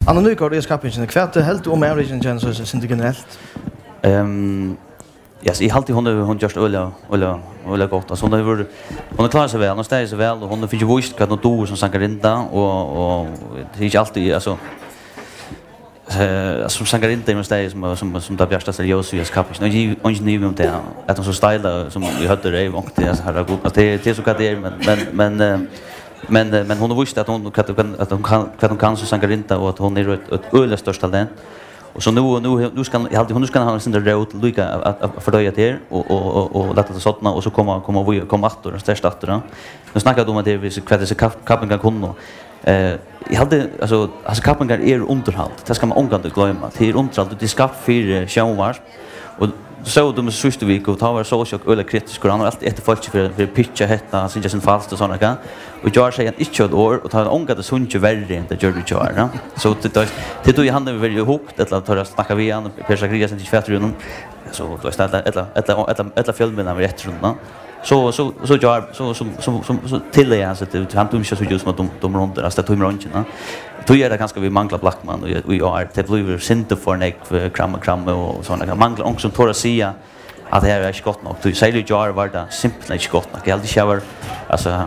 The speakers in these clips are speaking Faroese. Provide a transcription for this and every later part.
Anna Nygård är skapingen. Kvart helt om American Genesis så inte generellt. Ja, jag alltid hon just öla gott. Alltså hon klarar sig väl, hon ställer sig väl och hon fick ju visst att något som sankarinta och det är inte alltid alltså som sankarinta i städer som där bästa seriöst i skapis. Och inte ni om det att de så stylar som vi hade det och det har gått att det är så att det är men hon har visst att hon kan så sankarinta och att hon är ett öle störst talent. Och så nu ska hon ska ha en sån där rot lika att fördöja det och låta det sådana och så komma åter och största åter. Nu snackar de om att det är kväll så kappen kan kunna. Jag hade alltså kappen är underhåll. Det ska man ångande glömma. Det är underhåll det ska för shower och så de sista veckan och var så eller kritisk och han har alltid ett folk för pitcha hetta så just en fast och såna kan och jag säger inte ett år och tar ångande sunche värre än det gör du gör så det då i handen vill ju hokt att ta snacka vi igen Persa Kriga sen till färdrunden så då ställa ett filmen av rätt runda så till det alltså det han tog så just som de runt där så tog runt då är det ganska vi manglar Blackman och vi är det blir synte för nek kram och såna manglar också på att säga att det är inte gott nog. Du säger ju jar var det simpelt inte gott nog. Jag hade shower alltså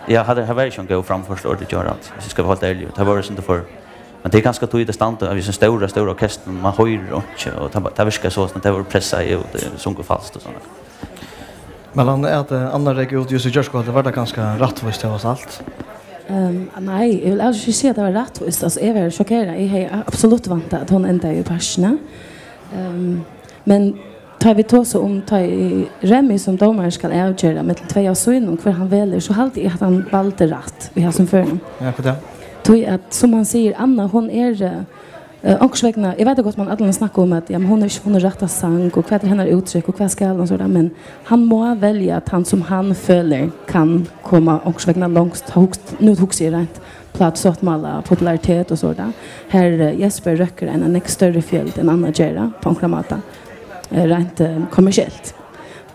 jag hade inte gå fram först och det gör att jag ska vara helt ärlig. Det var inte för men det är ganska tydligt stand av en stora orkester man höjer och ta viska så att det var pressa i och det sjunker fast och såna. Men att andra region just i Jörskål det var det ganska rättvist det var allt. Nej, jag vill aldrig se att det var rättvist. Alltså, jag var chockerad. Jag har absolut vant att hon inte är i persna. Men tar vi tog så om Remi som domare ska avgöra med två av sönen för han väljer så alltid att han valde rätt. Vi har som för honom. Ja, för det. Tog att som man säger Anna hon är också jag vet gott man alla snackar om att ja, men hon är rätta sang och vad hennes uttryck och vad ska och så där men han må välja att han som han följer kan komma också långt nu hugger det rätt plats så att malla popularitet och så där. Här Jesper röcker en större fjäll än Anna Gera på Ankramata. Rent kommersiellt.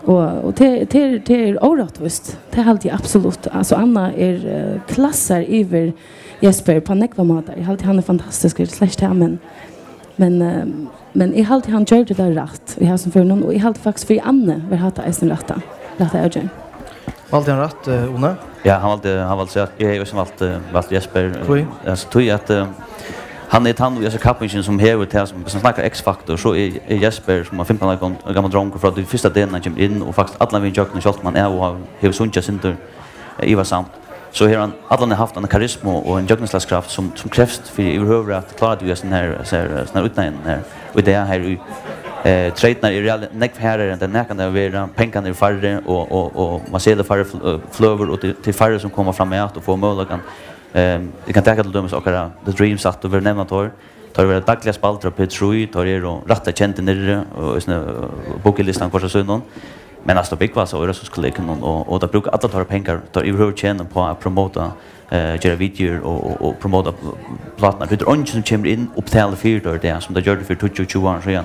Och det är orättvist. Det är alltid absolut. Alltså Anna är klassar över Jesper på nekvamater. Jag alltid han är fantastisk men jag alltid han gör det där rätt. Vi har som för någon och jag alltid faktiskt för Anne vill ha det är rätta. Rätta är jag. Valde han rätt Ona? Ja, han valde så jag är ju som valt Jesper. Alltså tror jag att han är han och jag kapten som här till som snackar X-faktor så är Jesper som har 15 år gammal dronk för att det första delen kommer in och faktiskt alla vi jockar och man är och har suncha center i var samt så har han alla har haft en karisma och en joggningskraft som krävs för överhuvud att klara det sån här utnämningen här och det är här trädnar i real neck här än den näkan där vara pengarna i färre och man ser det färre flöver och till färre som kommer fram med att få möjligheten det kan ta till dömes och the dreams att över nämna tar det dagliga spalter på Petrui tar det och rätta känt nere och såna boklistan för så någon men alltså big var så är det så skulle kunna och då brukar alla ta pengar tar i hur tjäna på att promota göra videor och promota plattorna det är inte som kommer in upp till alla fyra där som det gör det för 22 år sedan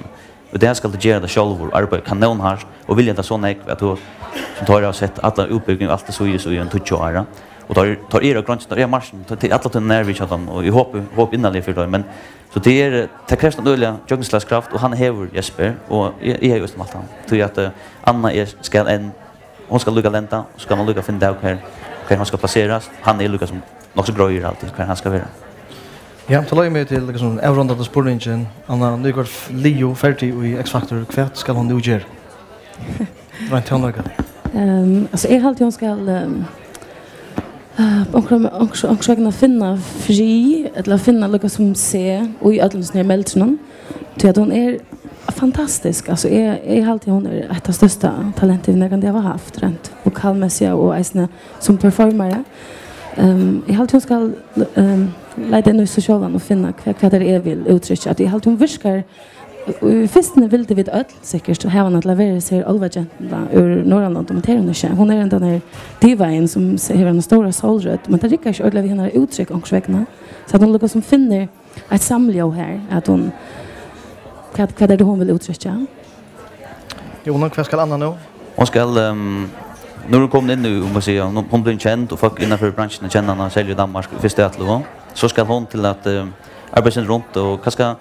och det ska det göra det själva arbete kanon här och vill inte såna att då som tar jag sett alla uppbyggning allt så ju en 22 år och tar era grönt där marschen till alla till när vi chatten och jag hopp innan för då men så det är det krävs en dåliga joggningskraft och han häver Jesper och jag just allt han tror att Anna ska hon ska lucka lenta och ska man lucka finna där kan han ska placeras han är Lucas som också gröjer alltid kan han ska vara ja så lägger mig till liksom avrundade sportingen Anna Nygård Leo 40 i X-Factor kvart ska hon nu göra vad tänker du alltså är halt hon ska och kunna finna fri eller finna något som se och i alldeles ner meltnon till att hon är fantastisk alltså är alltid hon är ett av största talenten jag har haft rent vokalmässigt och äsna som performare jag alltid hon ska lägga nu socialen och finna vad det är vill uttrycka att jag alltid hon viskar Fyrstene ville vi öll säkert här var att lavera sig Olvagentla ur Norrland och hon är den där divaen som har en stora solröd men det rycker inte öll vi henne uttryck ångsvägna så att hon lukkar som finner ett samljo här att hon vad är det hon vill uttrycka Jonas, vad ska Anna nu? Hon ska nu kommer in nu måste säga hon blir känd och folk innanför branschen känner henne säljer Danmark första att så ska hon till att arbeten runt och kanske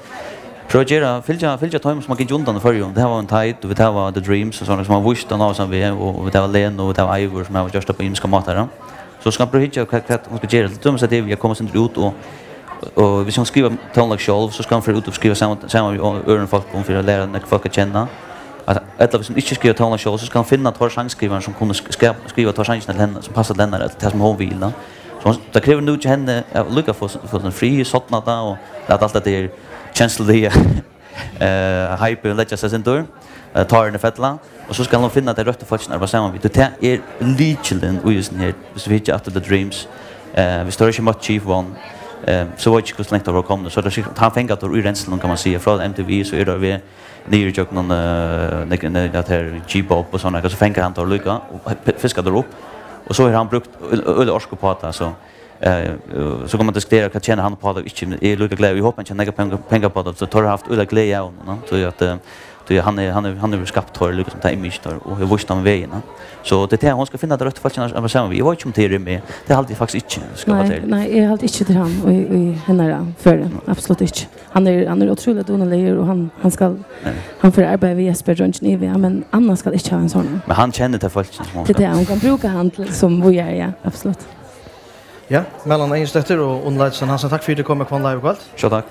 projera fylja time som man gick undan för ju. Det här var en tight och vi tar var the dreams och såna som man visste nå som vi och vi tar Len och vi tar Ivor som har just på imska matar. Så ska projera vad hon ska göra. Det så att vi kommer sen ut och vi ska skriva tonlag själv så ska han för ut och skriva samma öron folk om för att lära när folk att känna. Att ett som inte skriver tonlag själv så ska han finna två sångskrivare som kunde skriva två sånger till henne som passar den där det som hon vill. Så det kräver nu till henne att lucka för en fri sådana och att allt det är känsliga hype lägga sig sen då tar den fettla och så ska hon finna det rätta folket när vad samman vi det är legend och just här så vi inte after the dreams vi står ju mot chief one så vad skulle snäcka då komma så det han fänga att ur renseln kan man se från MTV så är det vi nere jag någon det här G-pop och såna så fänga han att lucka och fiska då upp och så har han brukt öl orsko på att så kommer man diskutera vad tjänar han på det inte är lika glad vi hoppas inte några pengar på det så tar haft öl glädje av honom så att han är skapt för liksom ta image där och hur visst han vägen så det är hon ska finna det rätta fallet när samman vi var inte till med det är alltid faktiskt inte ska vara det nej är alltid inte till han och i henne för absolut inte han är otroligt dålig och han ska han får arbeta med Jesper Rönnchen men annars ska inte ha en sån men han känner till fallet som det är han kan bruka han som vi är ja absolut ja mellan en stötter och online så han tack för att du kom med kvann live kvalt så tack